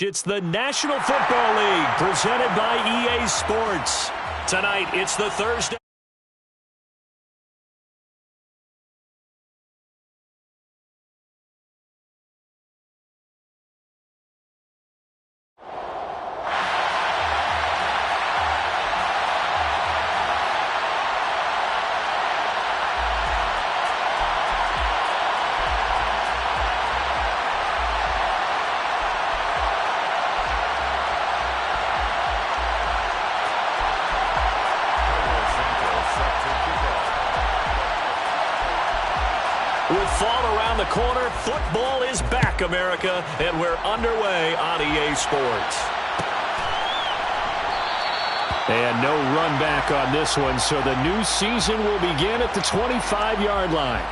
It's the National Football League presented by EA Sports. Tonight, it's the Thursday. With fall around the corner, football is back, America, and we're underway on EA Sports. And no run back on this one, so the new season will begin at the 25-yard line.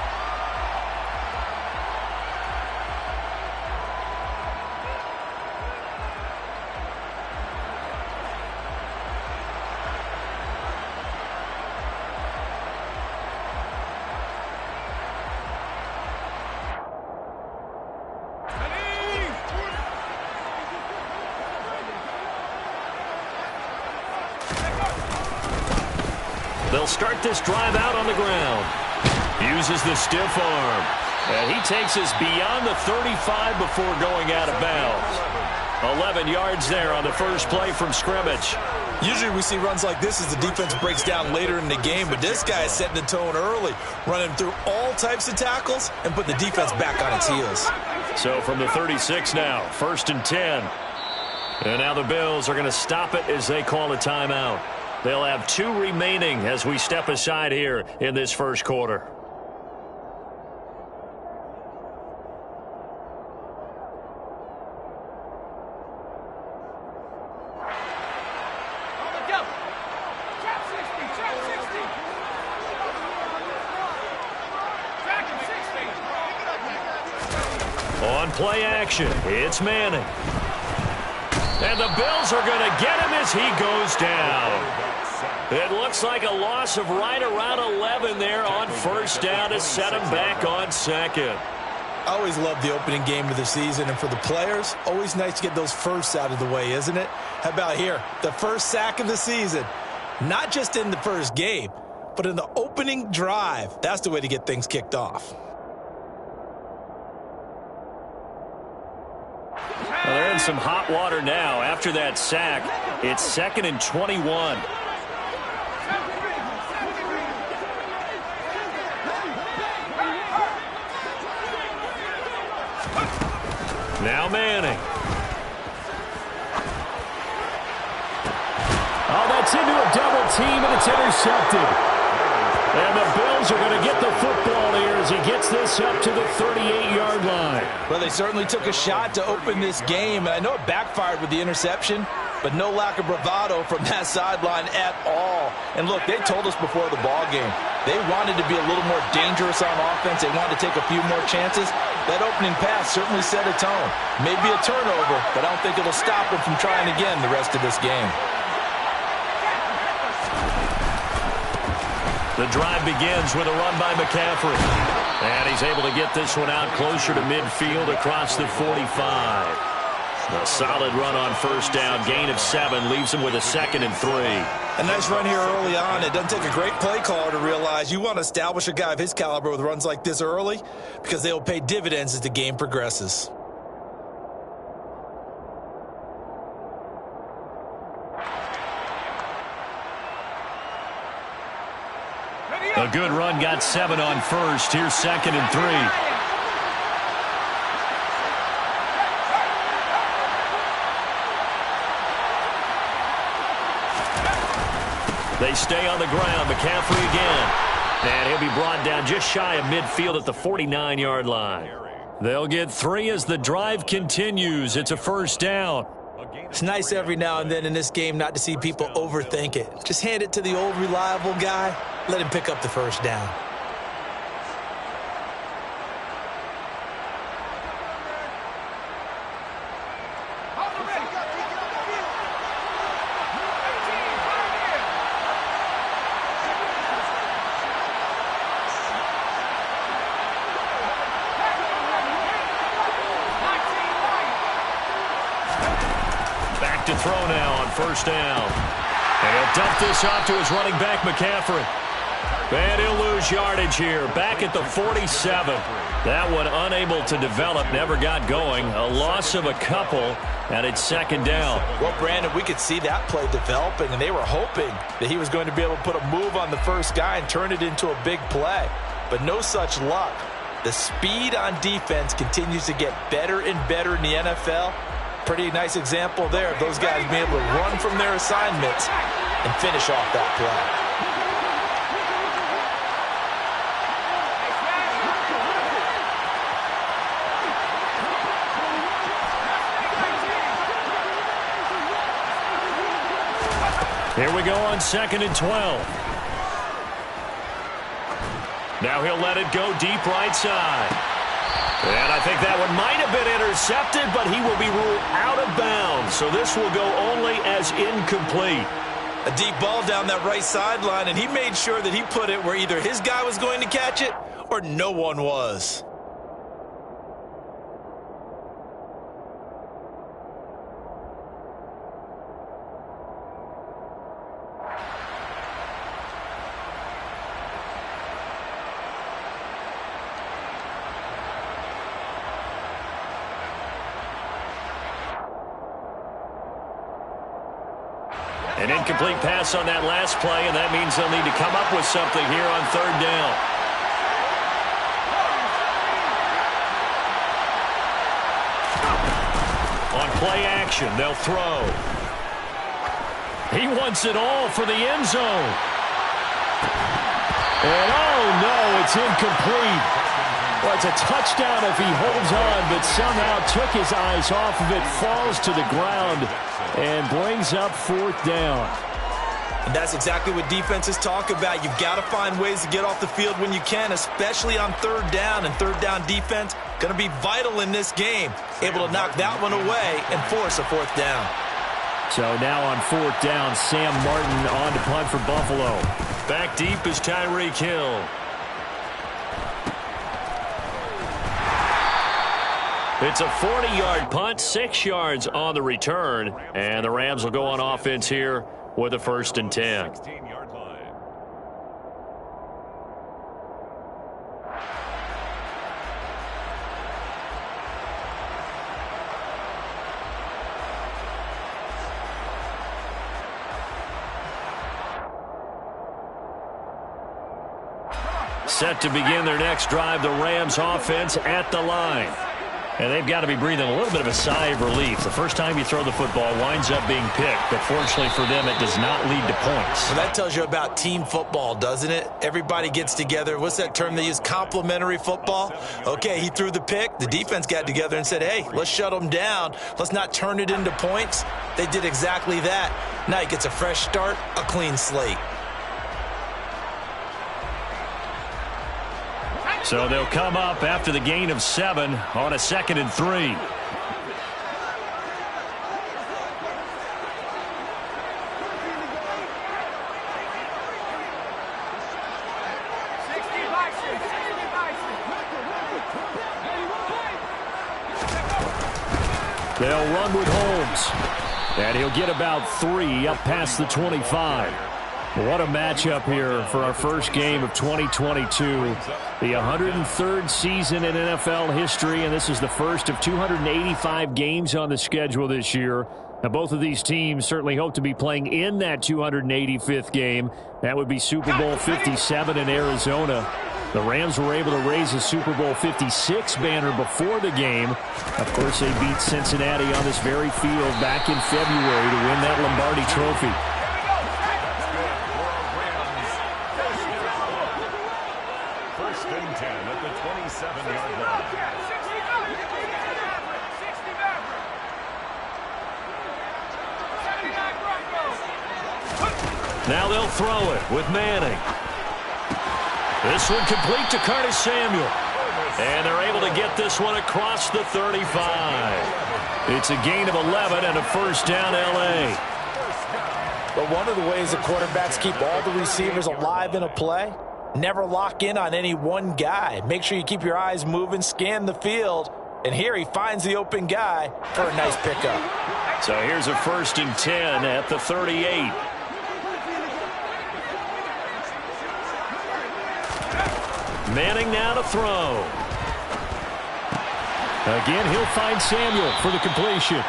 They'll start this drive out on the ground. Uses the stiff arm. And he takes us beyond the 35 before going out of bounds. 11 yards there on the first play from scrimmage. Usually we see runs like this as the defense breaks down later in the game, but this guy is setting the tone early, running through all types of tackles and put the defense back on its heels. So from the 36 now, 1st and 10. And now the Bills are going to stop it as they call a timeout. They'll have 2 remaining as we step aside here in this first quarter. On play action, it's Manning. And the Bills are going to get him as he goes down. It looks like a loss of right around 11 there on first down to set him back on second. I always love the opening game of the season, and for the players, always nice to get those firsts out of the way, isn't it? How about here, the first sack of the season? Not just in the first game, but in the opening drive. That's the way to get things kicked off. Well, they're in some hot water now. After that sack, it's 2nd and 21. Now Manning. Oh, that's into a double team, and it's intercepted. And the Bills are going to get the football here as he gets this up to the 38-yard line. Well, they certainly took a shot to open this game, and I know it backfired with the interception, but no lack of bravado from that sideline at all. And look, they told us before the ball game, they wanted to be a little more dangerous on offense. They wanted to take a few more chances. That opening pass certainly set a tone. Maybe a turnover, but I don't think it'll stop them from trying again the rest of this game. The drive begins with a run by McCaffrey. And he's able to get this one out closer to midfield across the 45. A solid run on first down, gain of 7, leaves him with a 2nd and 3. A nice run here early on. It doesn't take a great play caller to realize you want to establish a guy of his caliber with runs like this early because they will pay dividends as the game progresses. A good run, got 7 on first. Here's 2nd and 3. They stay on the ground. McCaffrey again. And he'll be brought down just shy of midfield at the 49-yard line. They'll get 3 as the drive continues. It's a first down. It's nice every now and then in this game not to see people overthink it. Just hand it to the old reliable guy. Let him pick up the first down. throw now on first down. And he'll dump this off to his running back, McCaffrey. And he'll lose yardage here, back at the 47. That one unable to develop, never got going. A loss of a couple, and it's second down. Well, Brandon, we could see that play developing, and they were hoping that he was going to be able to put a move on the first guy and turn it into a big play. But no such luck. The speed on defense continues to get better and better in the NFL. Pretty nice example there of those guys being able to run from their assignments and finish off that play. Here we go on 2nd and 12. Now he'll let it go deep right side. And I think that one might have been intercepted, but he will be ruled out of bounds. So this will go only as incomplete. A deep ball down that right sideline, and he made sure that he put it where either his guy was going to catch it or no one was. An incomplete pass on that last play, and that means they'll need to come up with something here on third down. On play action, they'll throw. He wants it all for the end zone. And oh no, it's incomplete. Well, it's a touchdown if he holds on, but somehow took his eyes off of it, falls to the ground, and brings up fourth down. And that's exactly what defenses talk about. You've got to find ways to get off the field when you can, especially on third down. And third down defense going to be vital in this game. Able to knock that one away and force a fourth down. So now on fourth down, Sam Martin on to punt for Buffalo. Back deep is Tyreek Hill. It's a 40-yard punt, 6 yards on the return, and the Rams will go on offense here with a 1st and 10. Set to begin their next drive, the Rams offense at the line. And they've got to be breathing a little bit of a sigh of relief. The first time you throw the football winds up being picked, but fortunately for them, it does not lead to points. Well, that tells you about team football, doesn't it? Everybody gets together. What's that term they use? Complementary football. Okay, he threw the pick. The defense got together and said, hey, let's shut them down. Let's not turn it into points. They did exactly that. Now he gets a fresh start, a clean slate. So they'll come up after the gain of 7 on a 2nd and 3. They'll run with Holmes. And he'll get about 3 up past the 25. What a matchup here for our first game of 2022. The 103rd season in NFL history, and this is the first of 285 games on the schedule this year. Now, both of these teams certainly hope to be playing in that 285th game. That would be Super Bowl 57 in Arizona. The Rams were able to raise a Super Bowl 56 banner before the game. Of course, they beat Cincinnati on this very field back in February to win that Lombardi Trophy. Now they'll throw it with Manning. This one complete to Curtis Samuel. And they're able to get this one across the 35. It's a gain of 11 and a first down, L.A. But one of the ways the quarterbacks keep all the receivers alive in a play, never lock in on any one guy. Make sure you keep your eyes moving, scan the field. And here he finds the open guy for a nice pickup. So here's a 1st and 10 at the 38. Manning now to throw. Again, he'll find Samuel for the completion.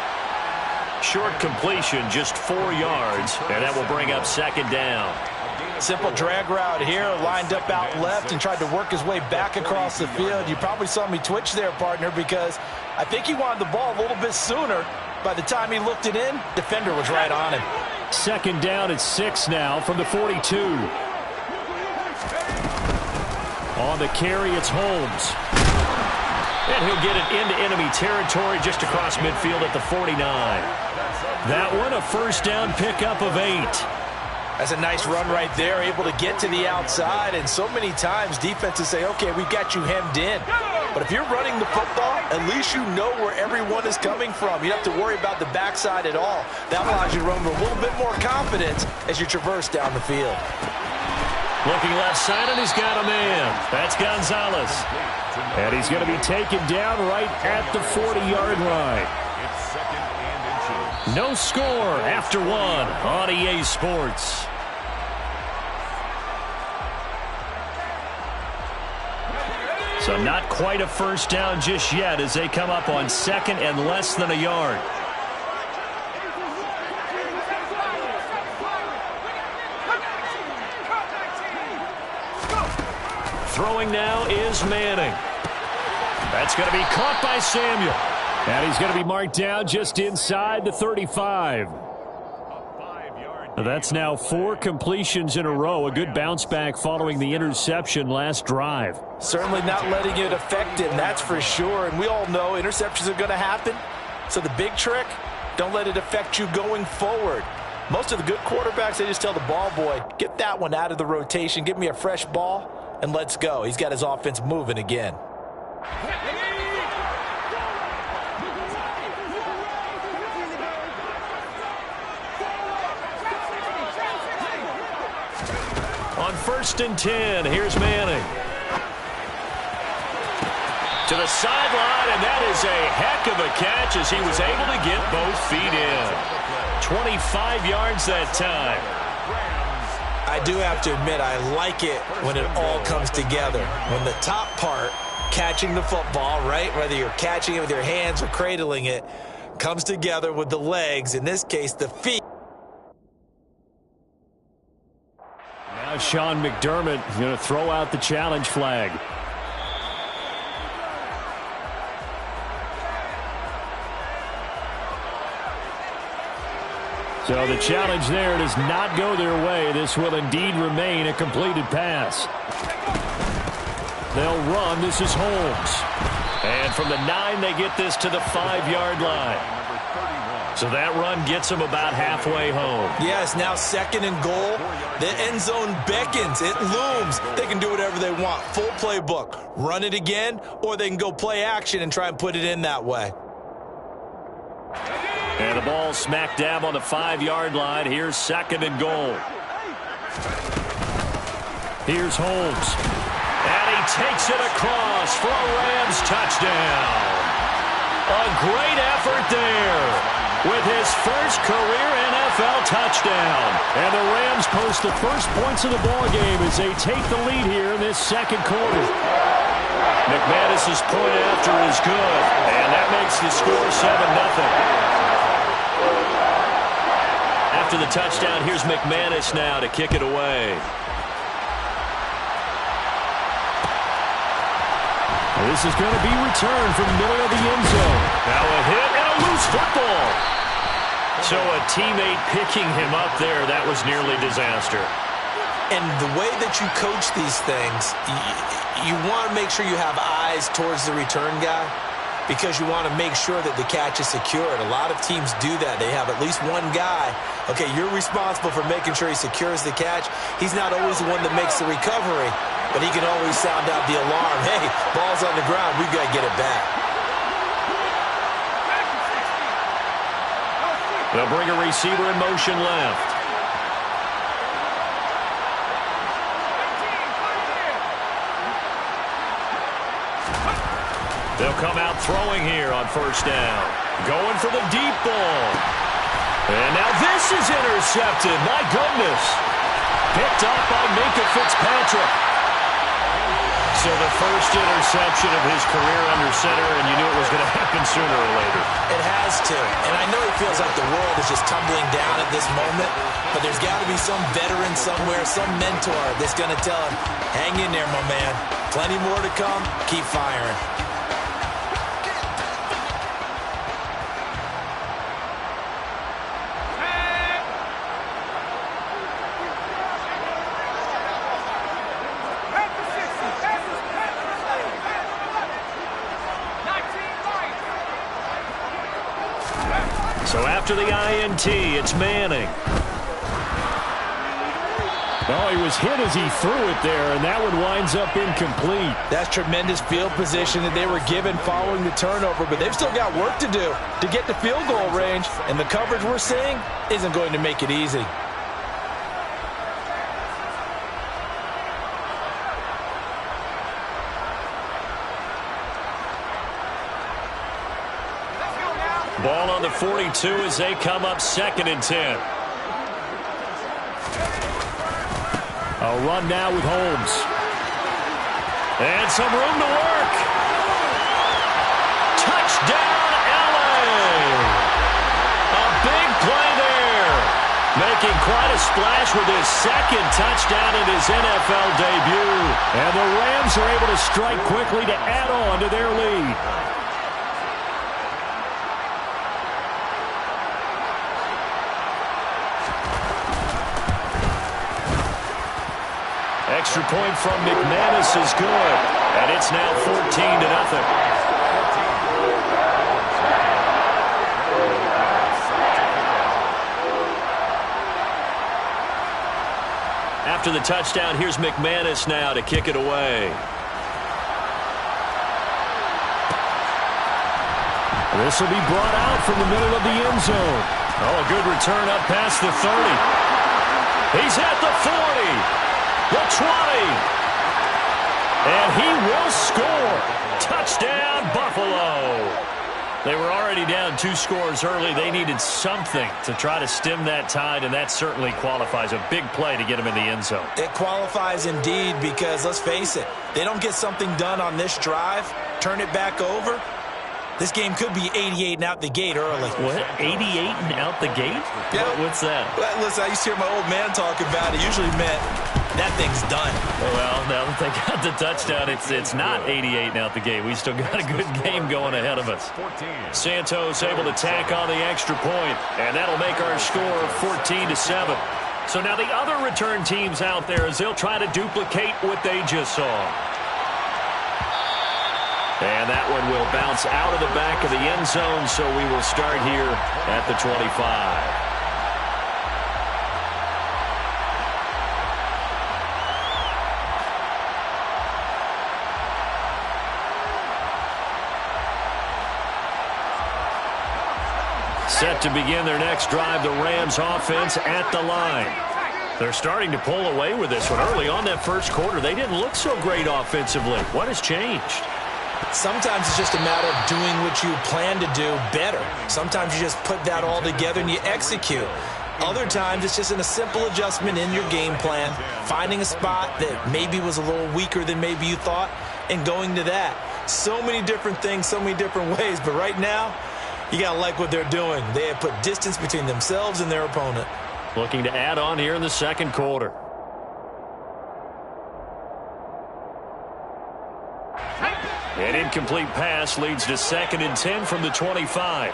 Short completion, just 4 yards, and that will bring up 2nd down. Simple drag route here, lined up out left and tried to work his way back across the field. You probably saw me twitch there, partner, because I think he wanted the ball a little bit sooner. By the time he looked it in, defender was right on him. 2nd down at 6 now from the 42. On the carry, it's Holmes. And he'll get it into enemy territory just across midfield at the 49. That one, a 1st down pickup of 8. That's a nice run right there, able to get to the outside. And so many times defenses say, okay, we've got you hemmed in. But if you're running the football, at least you know where everyone is coming from. You don't have to worry about the backside at all. That allows you to run with a little bit more confidence as you traverse down the field. Looking left side, and he's got a man. That's Gonzalez. And he's going to be taken down right at the 40-yard line. No score after 1 on EA Sports. So not quite a 1st down just yet as they come up on 2nd and less than a yard. Throwing now is Manning. That's going to be caught by Samuel. And he's going to be marked down just inside the 35. That's now 4 completions in a row. A good bounce back following the interception last drive. Certainly not letting it affect him, that's for sure. And we all know interceptions are going to happen. So the big trick, don't let it affect you going forward. Most of the good quarterbacks, they just tell the ball boy, get that one out of the rotation, give me a fresh ball, and let's go. He's got his offense moving again. On 1st and 10, here's Manning. To the sideline, and that is a heck of a catch as he was able to get both feet in. 25 yards that time. I do have to admit, I like it when it all comes together. When the top part, catching the football, right, whether you're catching it with your hands or cradling it, comes together with the legs, in this case, the feet. Now Sean McDermott is going to throw out the challenge flag. So the challenge there does not go their way. This will indeed remain a completed pass. They'll run. This is Holmes. And from the 9, they get this to the 5-yard line. So that run gets them about halfway home. Yes, now 2nd and goal. The end zone beckons. It looms. They can do whatever they want. Full playbook. Run it again, or they can go play action and try and put it in that way. And the ball smack dab on the 5-yard line. Here's 2nd and goal. Here's Holmes. And he takes it across for a Rams touchdown. A great effort there with his first career NFL touchdown. And the Rams post the first points of the ballgame as they take the lead here in this 2nd quarter. McManus's point after is good, and that makes the score 7-0. After the touchdown, here's McManus now to kick it away. This is going to be returned from the middle of the end zone. Now a hit and a loose football. So a teammate picking him up there, that was nearly disaster. And the way that you coach these things, you want to make sure you have eyes towards the return guy because you want to make sure that the catch is secured. A lot of teams do that. They have at least one guy. Okay, you're responsible for making sure he secures the catch. He's not always the one that makes the recovery, but he can always sound out the alarm. Hey, ball's on the ground. We've got to get it back. They'll bring a receiver in motion left. They'll come out throwing here on 1st down. Going for the deep ball. And now this is intercepted. My goodness. Picked up by Minkah Fitzpatrick. So the first interception of his career under center, and you knew it was going to happen sooner or later. It has to. And I know it feels like the world is just tumbling down at this moment, but there's got to be some veteran somewhere, some mentor that's going to tell him, hang in there, my man. Plenty more to come. Keep firing. So after the INT, it's Manning. Oh, he was hit as he threw it there, and that one winds up incomplete. That's tremendous field position that they were given following the turnover, but they've still got work to do to get to field goal range, and the coverage we're seeing isn't going to make it easy. Ball on the 42 as they come up 2nd and 10. A run now with Holmes. And some room to work. Touchdown, LA! A big play there. Making quite a splash with his 2nd touchdown in his NFL debut. And the Rams are able to strike quickly to add on to their lead. Extra point from McManus is good, and it's now 14-0. After the touchdown, here's McManus now to kick it away. This will be brought out from the middle of the end zone. Oh, a good return up past the 30. He's at the 40. The 20. And he will score. Touchdown, Buffalo. They were already down 2 scores early. They needed something to try to stem that tide, and that certainly qualifies. A big play to get him in the end zone. It qualifies indeed because, let's face it, they don't get something done on this drive, turn it back over, this game could be 88 and out the gate early. What? 88 and out the gate? Yeah. What's that? Well, listen, I used to hear my old man talk about it. Usually meant that thing's done. Well, now that they got the touchdown, it's not 88 and out the gate. We still got a good game going ahead of us. Santos able to tack on the extra point, and that'll make our score 14-7. So now the other return teams out there as they'll try to duplicate what they just saw. And that one will bounce out of the back of the end zone, so we will start here at the 25. Set to begin their next drive, the Rams offense at the line. They're starting to pull away with this one. Early on that first quarter, they didn't look so great offensively. What has changed? Sometimes it's just a matter of doing what you plan to do better. Sometimes you just put that all together and you execute. Other times it's just a simple adjustment in your game plan, finding a spot that maybe was a little weaker than maybe you thought, and going to that. So many different things, so many different ways, but right now, you got to like what they're doing. They have put distance between themselves and their opponent. Looking to add on here in the second quarter. An incomplete pass leads to 2nd and 10 from the 25.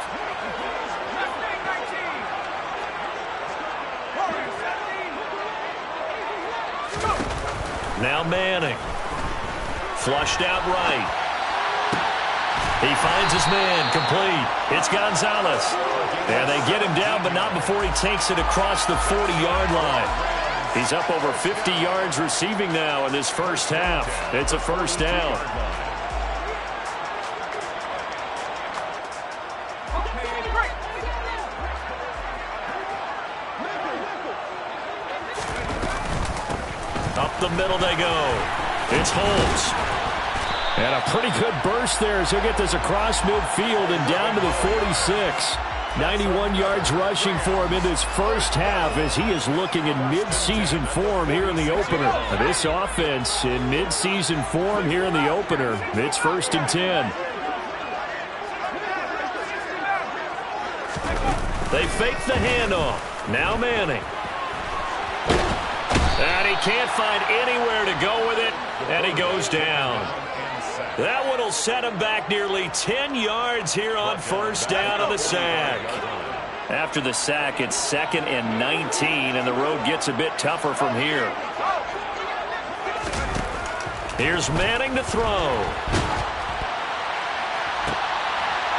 Now Manning. Flushed out right. He finds his man, complete. It's Gonzalez. And they get him down, but not before he takes it across the 40-yard line. He's up over 50 yards receiving now in this first half. It's a first down. Up the middle they go. It's Holmes. And a pretty good burst there as he'll get this across midfield and down to the 46. 91 yards rushing for him in this first half as he is looking in mid-season form here in the opener. This offense in mid-season form here in the opener. It's 1st and 10. They fake the handoff. Now Manning. And he can't find anywhere to go with it, and he goes down. That one will set him back nearly 10 yards here on 1st down of the sack. After the sack, it's 2nd and 19, and the road gets a bit tougher from here. Here's Manning to throw.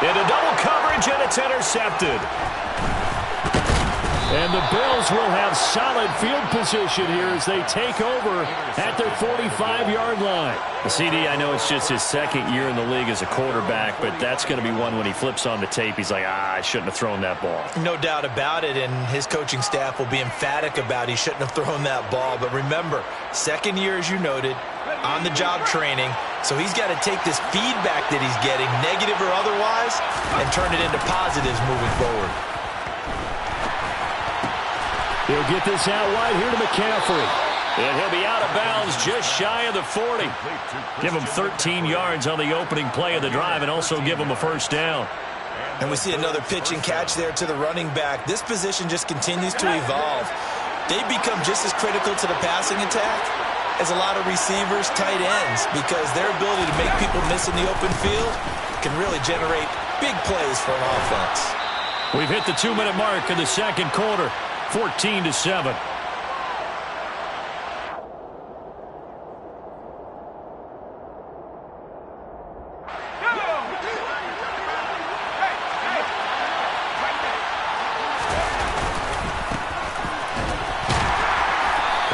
Into double coverage, and it's intercepted. And the Bills will have solid field position here as they take over at their 45-yard line. The CD, I know it's just his 2nd year in the league as a quarterback, but that's going to be one when he flips on the tape, he's like, I shouldn't have thrown that ball. No doubt about it, and his coaching staff will be emphatic about he shouldn't have thrown that ball. But remember, 2nd year, as you noted, on-the-job training, so he's got to take this feedback that he's getting, negative or otherwise, and turn it into positives moving forward. He'll get this out wide here to McCaffrey. And he'll be out of bounds just shy of the 40. Give him 13 yards on the opening play of the drive and also give him a 1st down. And we see another pitch and catch there to the running back. This position just continues to evolve. They become just as critical to the passing attack as a lot of receivers, tight ends, because their ability to make people miss in the open field can really generate big plays for an offense. We've hit the 2-minute mark in the 2nd quarter. 14-7.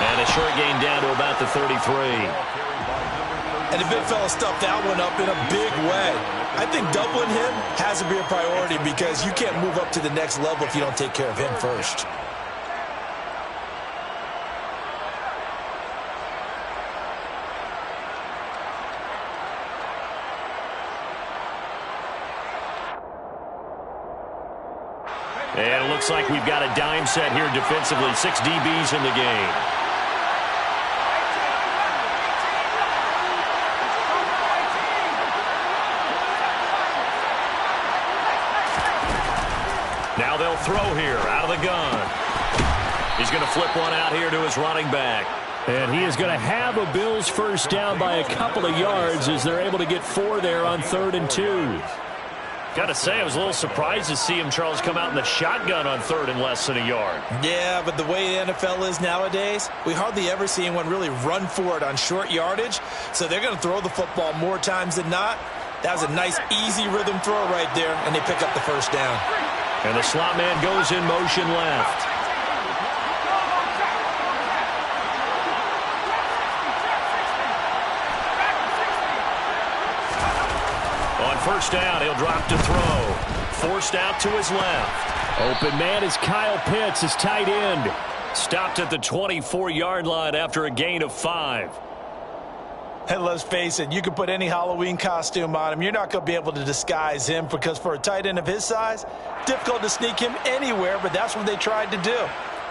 And a short gain down to about the 33. And the big fella stuffed that one up in a big way. I think doubling him has to be a priority because you can't move up to the next level if you don't take care of him first. And it looks like we've got a dime set here defensively. 6 DBs in the game. Now they'll throw here out of the gun. He's going to flip one out here to his running back. And he is going to have a Bills 1st down by a couple of yards as they're able to get 4 there on 3rd and 2. Got to say, I was a little surprised to see him, Charles, come out in the shotgun on 3rd and less than a yard. Yeah, but the way the NFL is nowadays, we hardly ever see anyone really run for it on short yardage. So they're going to throw the football more times than not. That was a nice, easy rhythm throw right there, and they pick up the 1st down. And the slot man goes in motion left. On 1st down, he'll drop to throw. Forced out to his left. Open man is Kyle Pitts, his tight end. Stopped at the 24-yard line after a gain of 5. And let's face it, you can put any Halloween costume on him. You're not going to be able to disguise him because for a tight end of his size, difficult to sneak him anywhere, but that's what they tried to do.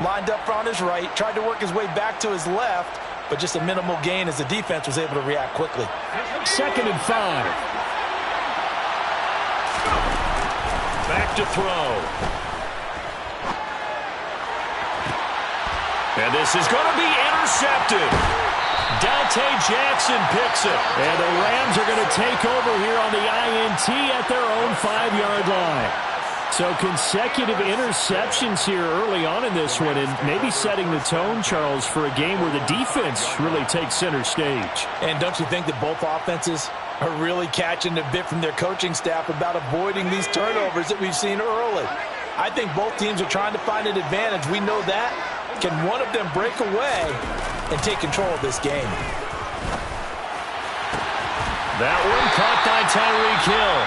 Lined up on his right, tried to work his way back to his left, but just a minimal gain as the defense was able to react quickly. 2nd and 5. Back to throw. And this is going to be intercepted. Dante Jackson picks it. And the Rams are going to take over here on the INT at their own 5-yard line. So consecutive interceptions here early on in this one, and maybe setting the tone, Charles, for a game where the defense really takes center stage. And don't you think that both offenses are really catching a bit from their coaching staff about avoiding these turnovers that we've seen early? I think both teams are trying to find an advantage. We know that. Can one of them break away and take control of this game? That one caught by Tyreek Hill.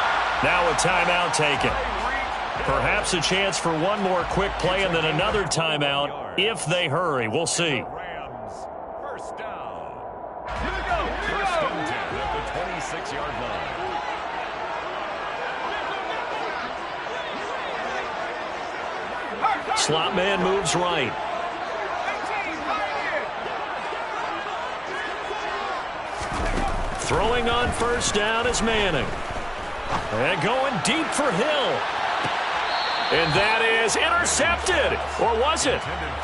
Now a timeout taken. Perhaps a chance for one more quick play and then another timeout if they hurry. We'll see. Rams, 1st down. Here we go. 1st and 10 at the 26-yard line. Slot man moves right. Throwing on first down is Manning. And going deep for Hill. And that is intercepted. Or was it?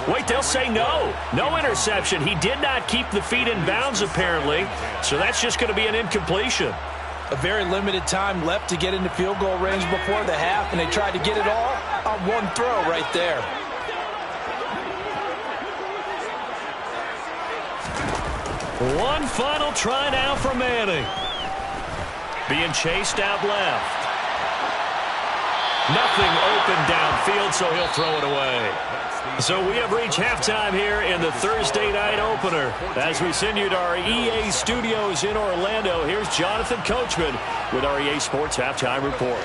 Wait, they'll say no. No interception. He did not keep the feet in bounds, apparently. So that's just going to be an incompletion. A very limited time left to get into field goal range before the half, and they tried to get it all on one throw right there. One final try now for Manning. Being chased out left. Nothing open downfield, so he'll throw it away. So we have reached halftime here in the Thursday night opener. As we send you to our EA studios in Orlando, here's Jonathan Coachman with our EA Sports Halftime Report.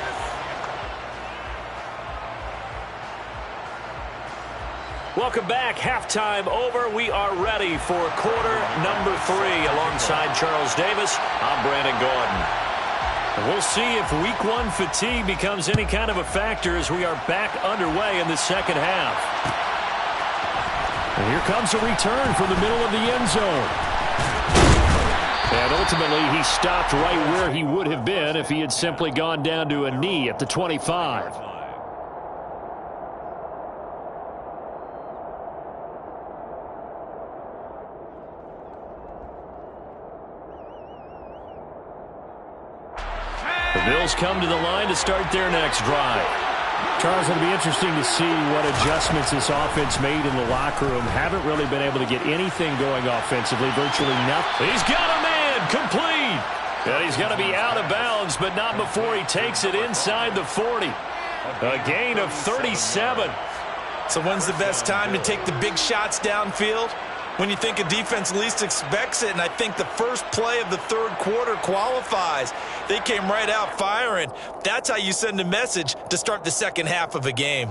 Welcome back. Halftime over. We are ready for quarter number 3. Alongside Charles Davis, I'm Brandon Gordon. We'll see if week 1 fatigue becomes any kind of a factor as we are back underway in the second half. And here comes a return from the middle of the end zone. And ultimately, he stopped right where he would have been if he had simply gone down to a knee at the 25. The Bills come to the line to start their next drive. Charles, it'll be interesting to see what adjustments this offense made in the locker room. Haven't really been able to get anything going offensively, virtually nothing. He's got a man, complete. And he's going to be out of bounds, but not before he takes it inside the 40. A gain of 37. So when's the best time to take the big shots downfield? When you think a defense least expects it, and I think the first play of the third quarter qualifies. They came right out firing. That's how you send a message to start the second half of a game.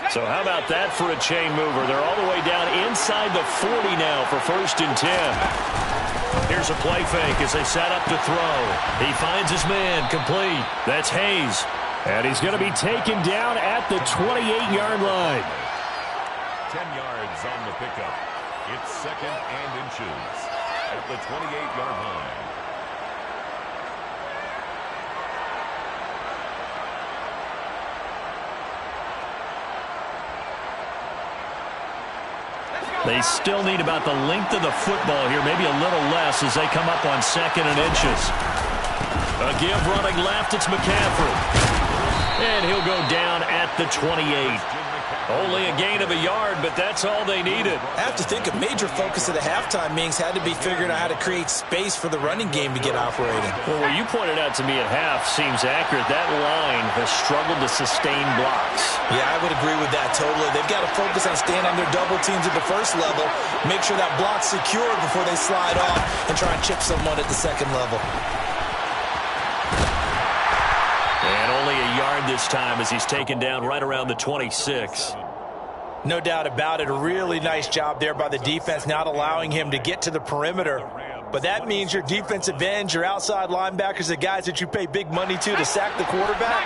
So how about that for a chain mover? They're all the way down inside the 40 now for 1st and 10. Here's a play fake as they set up to throw. He finds his man, complete. That's Hayes. And he's going to be taken down at the 28-yard line. 10 yards on the pickup. It's 2nd and inches at the 28-yard line. They still need about the length of the football here, maybe a little less as they come up on 2nd and inches. A give running left, it's McCaffrey. And he'll go down at the 28. Only a gain of a yard, but that's all they needed. I have to think a major focus of the halftime meetings had to be figuring out how to create space for the running game to get operating. Well, what you pointed out to me at half seems accurate. That line has struggled to sustain blocks. Yeah, I would agree with that totally. They've got to focus on staying on their double teams at the first level, make sure that block's secure before they slide off and try and chip someone at the second level. And only a yard this time as he's taken down right around the 26. No doubt about it. A really nice job there by the defense, not allowing him to get to the perimeter. But that means your defensive ends, your outside linebackers, the guys that you pay big money to sack the quarterback,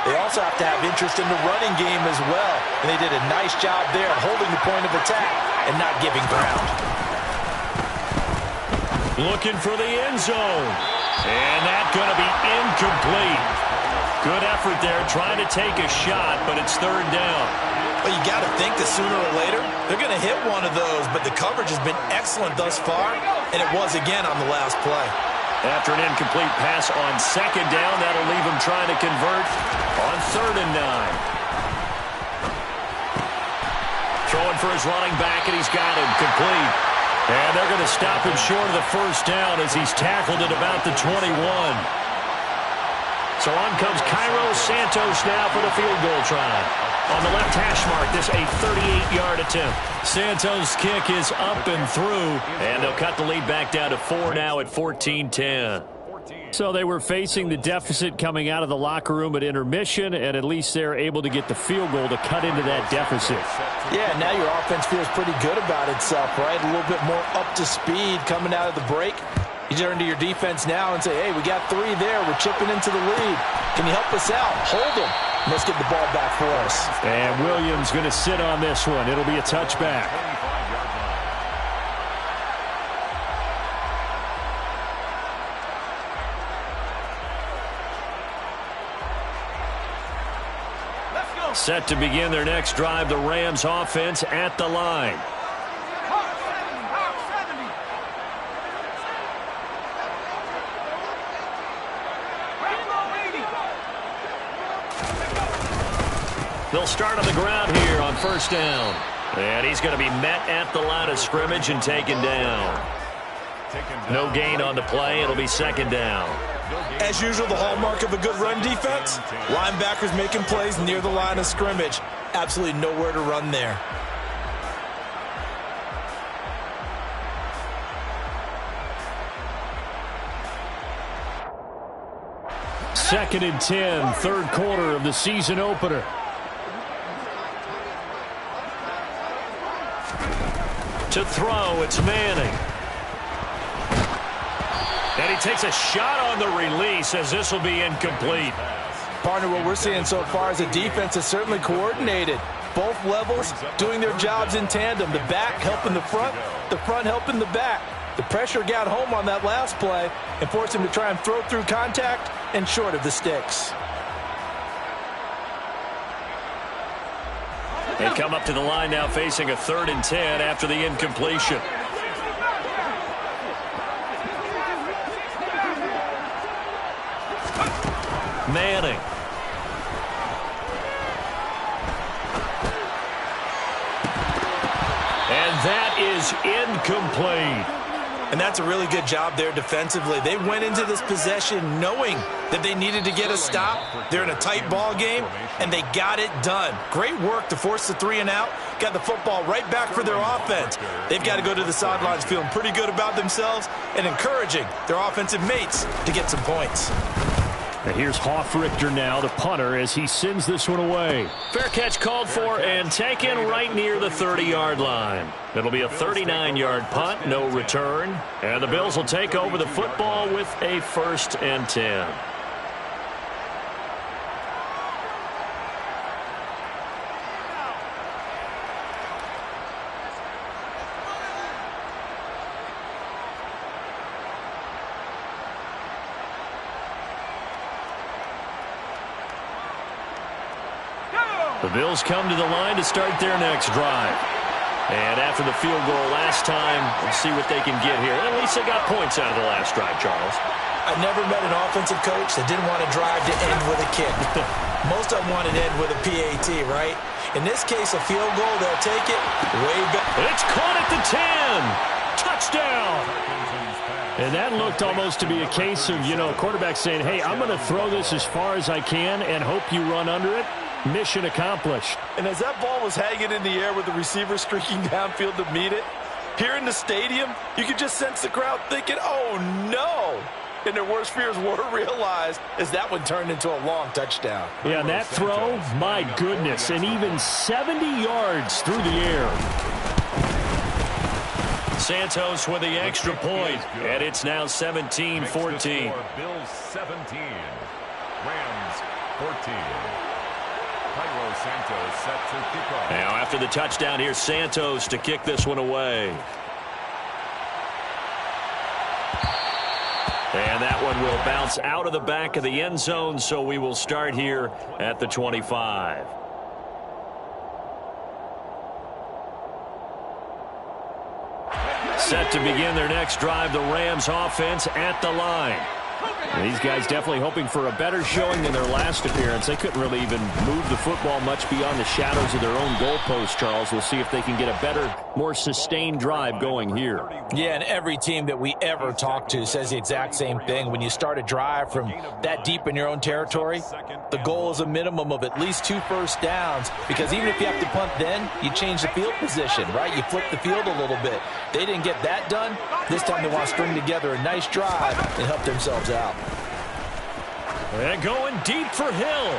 they also have to have interest in the running game as well. And they did a nice job there holding the point of attack and not giving ground. Looking for the end zone. And that's going to be incomplete. Good effort there trying to take a shot, but it's 3rd down. Well, you got to think that sooner or later they're going to hit one of those, but the coverage has been excellent thus far, and it was again on the last play. After an incomplete pass on 2nd down, that'll leave him trying to convert on 3rd and 9. Throwing for his running back, and he's got him complete. And they're going to stop him short of the 1st down as he's tackled at about the 21. So on comes Cairo Santos now for the field goal try. On the left hash mark, this a 38-yard attempt. Santos' kick is up and through, and they'll cut the lead back down to 4 now at 14-10. So they were facing the deficit coming out of the locker room at intermission, and at least they're able to get the field goal to cut into that deficit. Yeah, now your offense feels pretty good about itself, right? A little bit more up to speed coming out of the break. You turn to your defense now and say, hey, we got 3 there. We're chipping into the lead. Can you help us out? Hold them. Let's get the ball back for us. And Williams going to sit on this one. It'll be a touchback. Set to begin their next drive, the Rams offense at the line. They'll start on the ground here on first down. And he's going to be met at the line of scrimmage and taken down. No gain on the play. It'll be second down. As usual, the hallmark of a good run defense, linebackers making plays near the line of scrimmage. Absolutely nowhere to run there. Second and 10, third quarter of the season opener. To throw, it's Manning. And he takes a shot on the release as this will be incomplete. Partner, what we're seeing so far is a defense is certainly coordinated. Both levels doing their jobs in tandem. The back helping the front helping the back. The pressure got home on that last play and forced him to try and throw through contact and short of the sticks. They come up to the line now facing a 3rd and 10 after the incompletion. Manning. And that is incomplete. And that's a really good job there defensively. They went into this possession knowing that they needed to get a stop. They're in a tight ball game, and they got it done. Great work to force the 3 and out. Got the football right back for their offense. They've got to go to the sidelines feeling pretty good about themselves and encouraging their offensive mates to get some points. And here's Hofrichter now, the punter, as he sends this one away. Fair catch called for and taken right near the 30-yard line. It'll be a 39-yard punt, no return. And the Bills will take over the football with a 1st and 10. The Bills come to the line to start their next drive. And after the field goal last time, we'll see what they can get here. At least they got points out of the last drive, Charles. I never met an offensive coach that didn't want to drive to end with a kick. Most of them wanted to end with a PAT, right? In this case, a field goal, they'll take it way back. It's caught at the 10. Touchdown. And that looked almost to be a case of, quarterback saying, hey, I'm going to throw this as far as I can and hope you run under it. Mission accomplished. And as that ball was hanging in the air with the receiver streaking downfield to meet it, here in the stadium, you could just sense the crowd thinking, oh, no. And their worst fears were realized as that one turned into a long touchdown. Yeah, and that throw, my goodness, and even 70 yards through the air. Santos with the extra point, and it's now 17-14. Bills 17, Rams 14. Cairo Santos set to kick off. Now after the touchdown, here's Santos to kick this one away. And that one will bounce out of the back of the end zone, so we will start here at the 25. Set to begin their next drive, the Rams offense at the line. And these guys definitely hoping for a better showing than their last appearance. They couldn't really even move the football much beyond the shadows of their own goalpost, Charles. We'll see if they can get a better, more sustained drive going here. Yeah, and every team that we ever talk to says the exact same thing. When you start a drive from that deep in your own territory, the goal is a minimum of at least 2 first downs, because even if you have to punt then, you change the field position, right? You flip the field a little bit. They didn't get that done. This time they want to string together a nice drive and help themselves out. And going deep for Hill.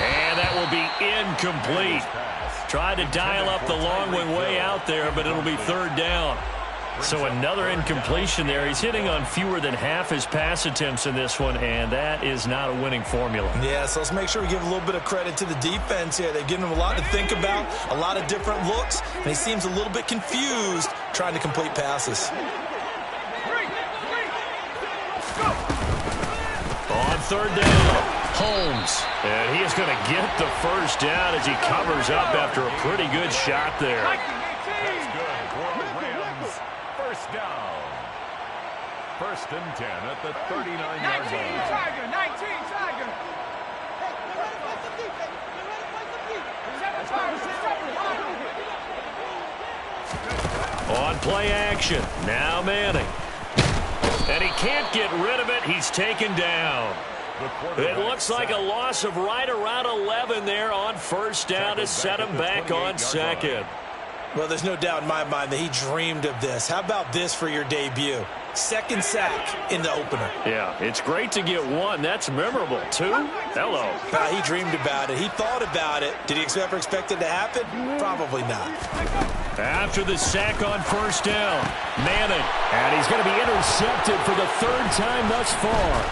And that will be incomplete. Tried to dial up the long one way out there, but it'll be 3rd down. So another incompletion there. He's hitting on fewer than half his pass attempts in this one, and that is not a winning formula. Yeah, so let's make sure we give a little bit of credit to the defense here. They've given him a lot to think about, a lot of different looks, and he seems a little bit confused trying to complete passes. On third down, Holmes. And he is going to get the first down as he covers up after a pretty good shot there. That's good for the Rams. First down. First and 10 at the 39-yard line. 19 Tiger. On play action, now Manning. And he can't get rid of it. He's taken down. It looks like a loss of right around 11 there on first down to set him back on second. Well, there's no doubt in my mind that he dreamed of this. How about this for your debut? Second sack in the opener. Yeah, it's great to get one. That's memorable. Two? Hello. He dreamed about it. He thought about it. Did he ever expect it to happen? Probably not. After the sack on first down, Manning. And he's going to be intercepted for the third time thus far.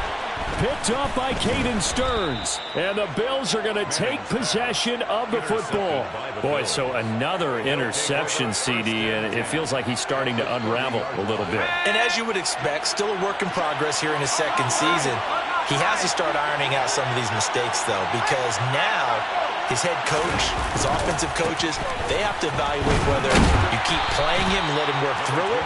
Picked off by Caden Stearns. And the Bills are going to take possession of the football. Boy, so another interception, CD, and it feels like he's starting to unravel a little bit. And as you would expect, still a work in progress here in his second season. He has to start ironing out some of these mistakes, though, because now his head coach, his offensive coaches, they have to evaluate whether you keep playing him and let him work through it,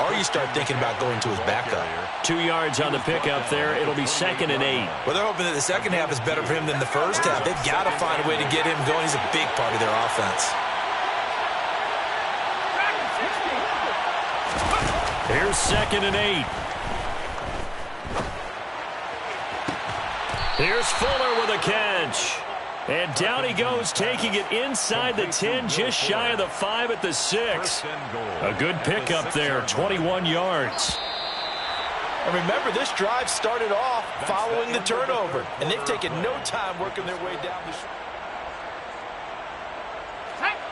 or you start thinking about going to his backup. 2 yards on the pickup there. It'll be 2nd and 8. Well, they're hoping that the second half is better for him than the first half. They've got to find a way to get him going. He's a big part of their offense. Here's 2nd and 8. Here's Fuller with a catch. And down he goes, taking it inside the 10, just shy of the 5 at the 6. A good pickup there, 21 yards. And remember, this drive started off following the turnover, and they've taken no time working their way down the street.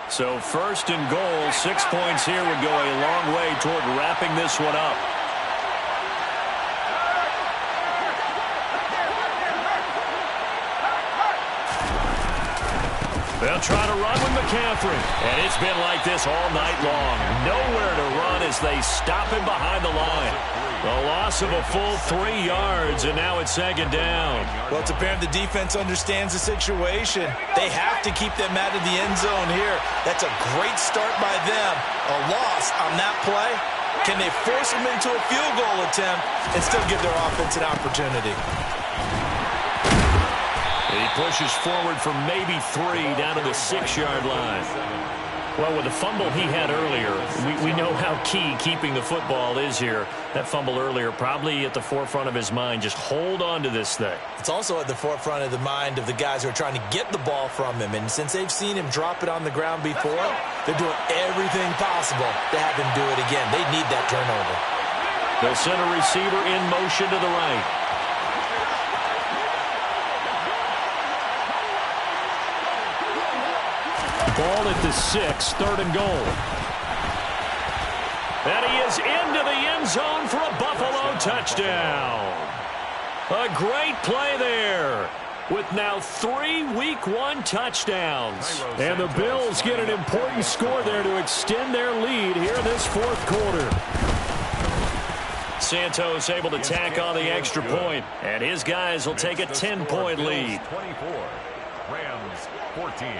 So 1st and goal, 6 points here would go a long way toward wrapping this one up. They'll try to run with McCaffrey. And it's been like this all night long. Nowhere to run as they stop him behind the line. A loss of a full 3 yards, and now it's 2nd down. Well, it's apparent the defense understands the situation. They have to keep them out of the end zone here. That's a great start by them. A loss on that play. Can they force them into a field goal attempt and still give their offense an opportunity? He pushes forward for maybe 3 down to the 6-yard line. Well, with the fumble he had earlier, we know how key keeping the football is here. That fumble earlier probably at the forefront of his mind. Just hold on to this thing. It's also at the forefront of the mind of the guys who are trying to get the ball from him. And since they've seen him drop it on the ground before, they're doing everything possible to have him do it again. They need that turnover. They'll send a receiver in motion to the right. Ball at the 6, 3rd and goal. And he is into the end zone for a Buffalo touchdown. A great play there with now 3 Week 1 touchdowns. And the Bills get an important score there to extend their lead here in this 4th quarter. Santos able to tack on the extra point, and his guys will take a 10-point lead. 24, Rams 14.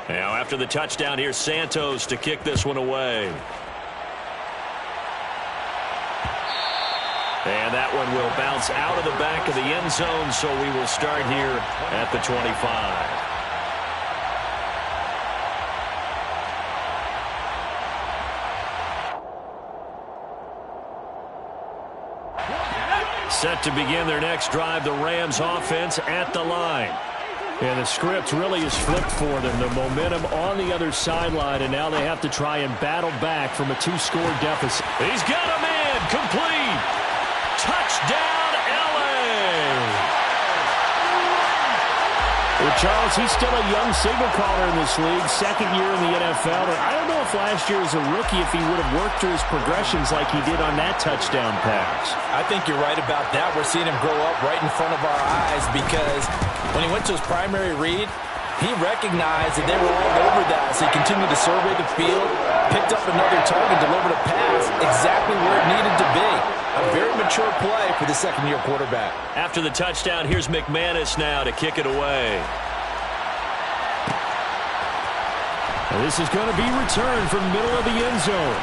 Now after the touchdown, here's Santos to kick this one away. And that one will bounce out of the back of the end zone, so we will start here at the 25. Set to begin their next drive, the Rams offense at the line. And the script really is flipped for them. The momentum on the other sideline, and now they have to try and battle back from a 2-score deficit. He's got a man, complete. Touchdown, L.A. Well, Charles, he's still a young signal caller in this league, second year in the NFL. And I don't know if last year as a rookie if he would have worked through his progressions like he did on that touchdown pass. I think you're right about that. We're seeing him grow up right in front of our eyes because when he went to his primary read, he recognized that they were all over that, so he continued to survey the field, picked up another target, delivered a pass exactly where it needed to be. A very mature play for the second-year quarterback. After the touchdown, here's McManus now to kick it away. And this is going to be returned from the middle of the end zone.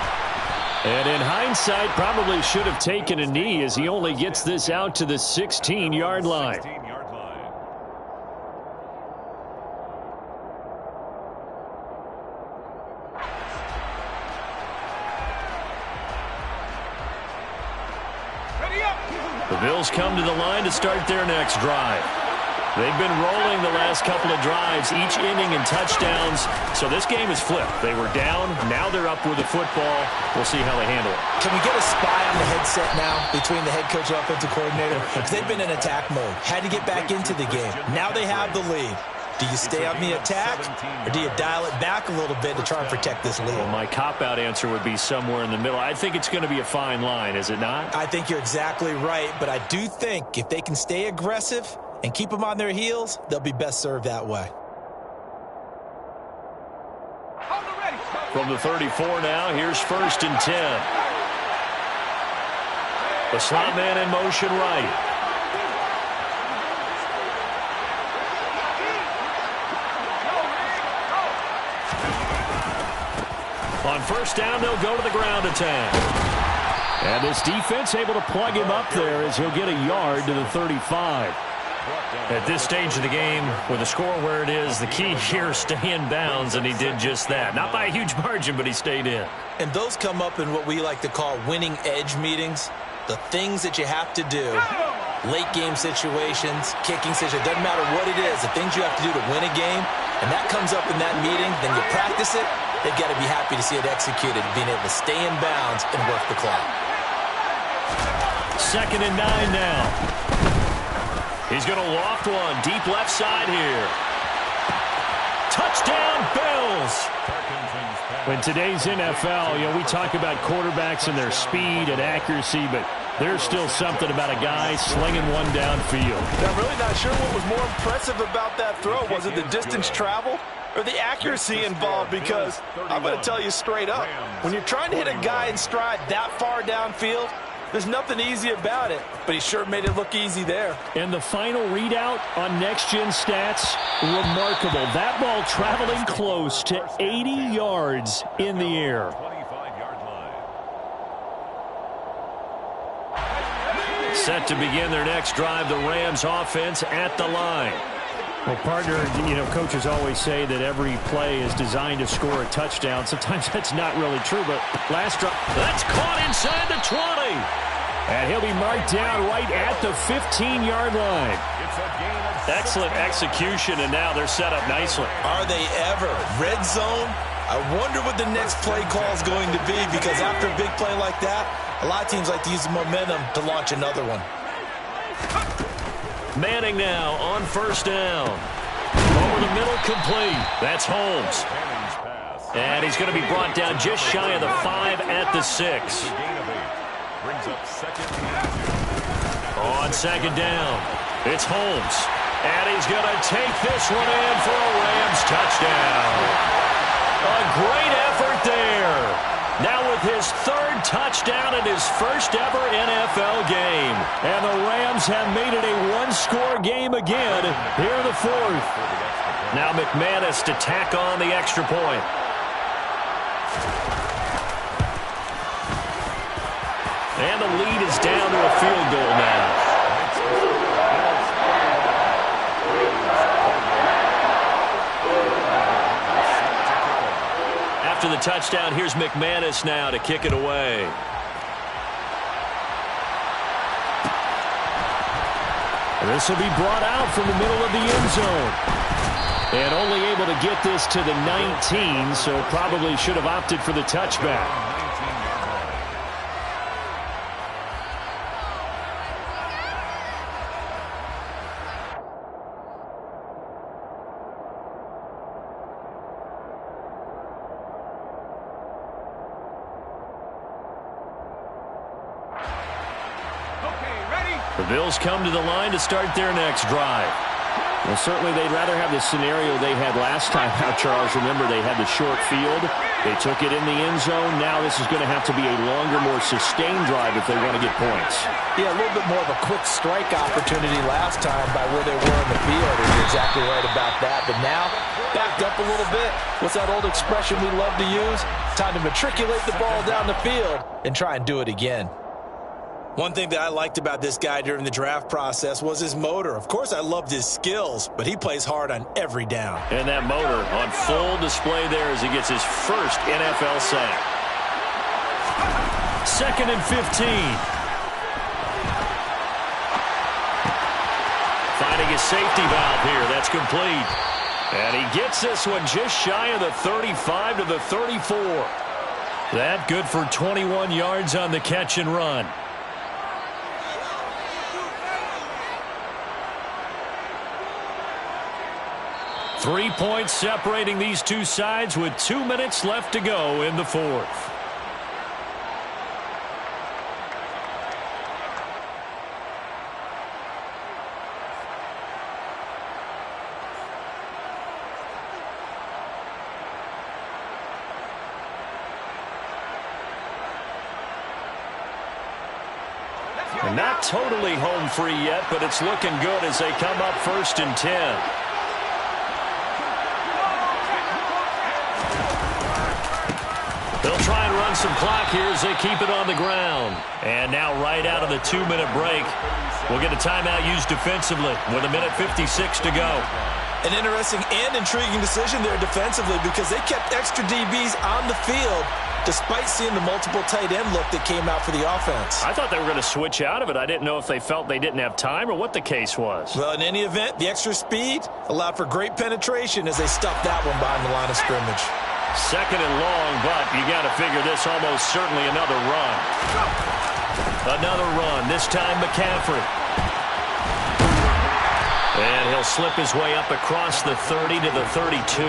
And in hindsight, probably should have taken a knee as he only gets this out to the 16-yard line. The Bills come to the line to start their next drive. They've been rolling the last couple of drives, each inning in touchdowns. So this game is flipped. They were down. Now they're up with the football. We'll see how they handle it. Can we get a spy on the headset now between the head coach and offensive coordinator? Because they've been in attack mode. Had to get back into the game. Now they have the lead. Do you stay on the attack, or do you dial it back a little bit to try and protect this lead? Well, my cop-out answer would be somewhere in the middle. I think it's going to be a fine line, is it not? I think you're exactly right, but I do think if they can stay aggressive and keep them on their heels, they'll be best served that way. From the 34 now, here's 1st and 10. The slot man in motion right. On 1st down, they'll go to the ground attack. And this defense able to plug him up there as he'll get a yard to the 35. At this stage of the game, with the score where it is, the key here is stay in bounds, and he did just that. Not by a huge margin, but he stayed in. And those come up in what we like to call winning edge meetings. The things that you have to do, late game situations, kicking situations, doesn't matter what it is, the things you have to do to win a game, and that comes up in that meeting, then you practice it, they've got to be happy to see it executed, being able to stay in bounds and work the clock. 2nd and 9 now. He's going to loft one, deep left side here. Touchdown, Bills! In today's NFL, we talk about quarterbacks and their speed and accuracy, but there's still something about a guy slinging one downfield. I'm really not sure what was more impressive about that throw. Was it the distance travel or the accuracy involved? Because I'm going to tell you straight up, when you're trying to hit a guy in stride that far downfield, there's nothing easy about it, but he sure made it look easy there. And the final readout on Next Gen Stats, remarkable. That ball traveling close to 80 yards in the air. Set to begin their next drive, the Rams offense at the line. Well, partner, coaches always say that every play is designed to score a touchdown. Sometimes that's not really true, but last drive. That's caught inside the 20. And he'll be marked down right at the 15-yard line. Excellent execution, and now they're set up nicely. Are they ever? Red zone? I wonder what the next play call is going to be, because after a big play like that, a lot of teams like to use the momentum to launch another one. Manning now on 1st down. Over the middle, complete. That's Holmes. And he's going to be brought down just shy of the 5 at the 6. On 2nd down, it's Holmes. And he's going to take this one in for a Rams touchdown. A great effort there. Now with his 3rd touchdown in his first ever NFL game. And the Rams have made it a one-score game again here in the 4th. Now McManus to tack on the extra point. And the lead is down to a field goal now. After the touchdown, here's McManus now to kick it away. This will be brought out from the middle of the end zone. And only able to get this to the 19, so probably should have opted for the touchback. The Bills come to the line to start their next drive. Well, certainly they'd rather have the scenario they had last time out, Charles. Remember, they had the short field. They took it in the end zone. Now this is going to have to be a longer, more sustained drive if they want to get points. Yeah, a little bit more of a quick strike opportunity last time by where they were in the field. You're exactly right about that. But now, backed up a little bit. What's that old expression we love to use? Time to matriculate the ball down the field and try and do it again. One thing that I liked about this guy during the draft process was his motor. Of course, I loved his skills, but he plays hard on every down. And that motor on full display there as he gets his first NFL sack. 2nd and 15. Finding his safety valve here. That's complete. And he gets this one just shy of the 35 to the 34. That good for 21 yards on the catch and run. 3 points separating these two sides with 2 minutes left to go in the fourth. And not totally home free yet, but it's looking good as they come up 1st and 10. They'll try and run some clock here as they keep it on the ground. And now right out of the 2-minute break, we'll get a timeout used defensively with 1:56 to go. An interesting and intriguing decision there defensively because they kept extra DBs on the field despite seeing the multiple tight end look that came out for the offense. I thought they were going to switch out of it. I didn't know if they felt they didn't have time or what the case was. Well, in any event, the extra speed allowed for great penetration as they stuffed that one behind the line of scrimmage. 2nd and long, but you got to figure this almost certainly another run. Another run, this time McCaffrey. And he'll slip his way up across the 30 to the 32.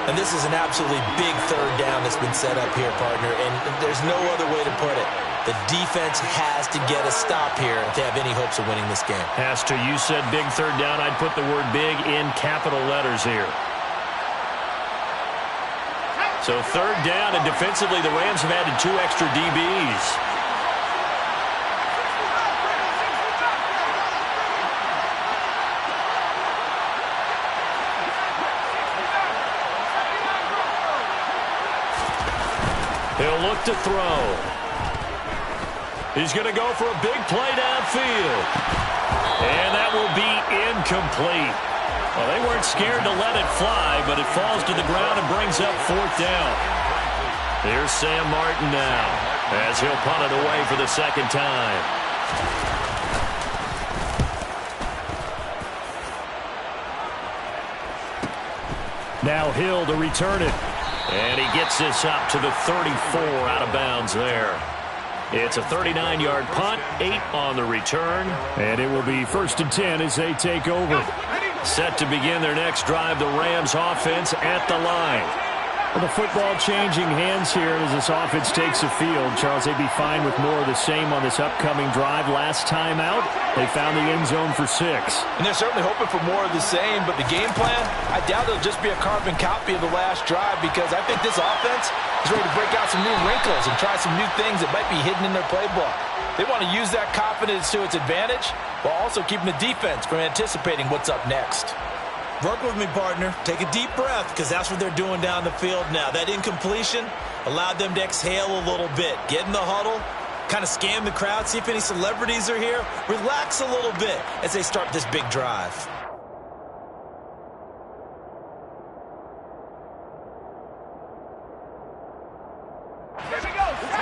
And this is an absolutely big 3rd down that's been set up here, partner, and there's no other way to put it. The defense has to get a stop here to have any hopes of winning this game. Has to. You said big 3rd down. I'd put the word big in capital letters here. So 3rd down, and defensively, the Rams have added 2 extra DBs. He'll look to throw. He's going to go for a big play downfield. And that will be incomplete. Well, they weren't scared to let it fly, but it falls to the ground and brings up 4th down. Here's Sam Martin now as he'll punt it away for the 2nd time. Now Hill to return it. And he gets this up to the 34 out of bounds there. It's a 39-yard punt, 8 on the return. And it will be 1st and 10 as they take over. Set to begin their next drive, the Rams offense at the line. Well, the football changing hands here as this offense takes the field. Charles, they'd be fine with more of the same on this upcoming drive. Last time out, they found the end zone for 6. And they're certainly hoping for more of the same, but the game plan, I doubt it'll just be a carbon copy of the last drive because I think this offense is ready to break out some new wrinkles and try some new things that might be hidden in their playbook. They want to use that confidence to its advantage while also keeping the defense from anticipating what's up next. Work with me, partner. Take a deep breath because that's what they're doing down the field now. That incompletion allowed them to exhale a little bit. Get in the huddle, kind of scan the crowd, see if any celebrities are here. Relax a little bit as they start this big drive.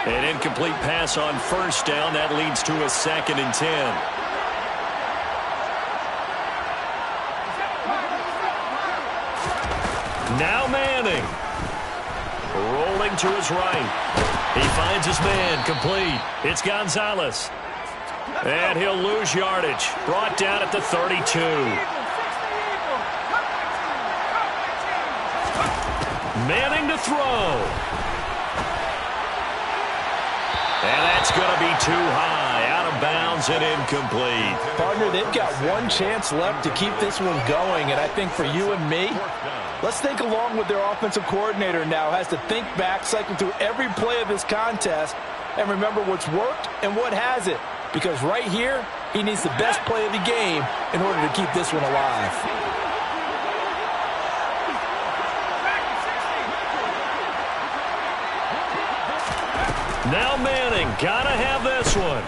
An incomplete pass on 1st down. That leads to a 2nd and 10. Now Manning. Rolling to his right. He finds his man, complete. It's Gonzalez. And he'll lose yardage. Brought down at the 32. Manning to throw. And that's going to be too high. Out of of bounds and incomplete. Partner, they've got one chance left to keep this one going, and I think for you and me, let's think along with their offensive coordinator now. Has to think back, cycle through every play of this contest, and remember what's worked and what hasn't. Because right here, he needs the best play of the game in order to keep this one alive. Now Manning, gotta have this one.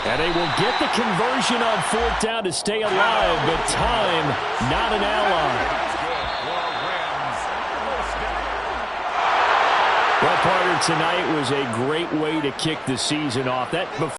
And they will get the conversion on 4th down to stay alive, but time, not an ally. Well, partner, tonight was a great way to kick the season off. That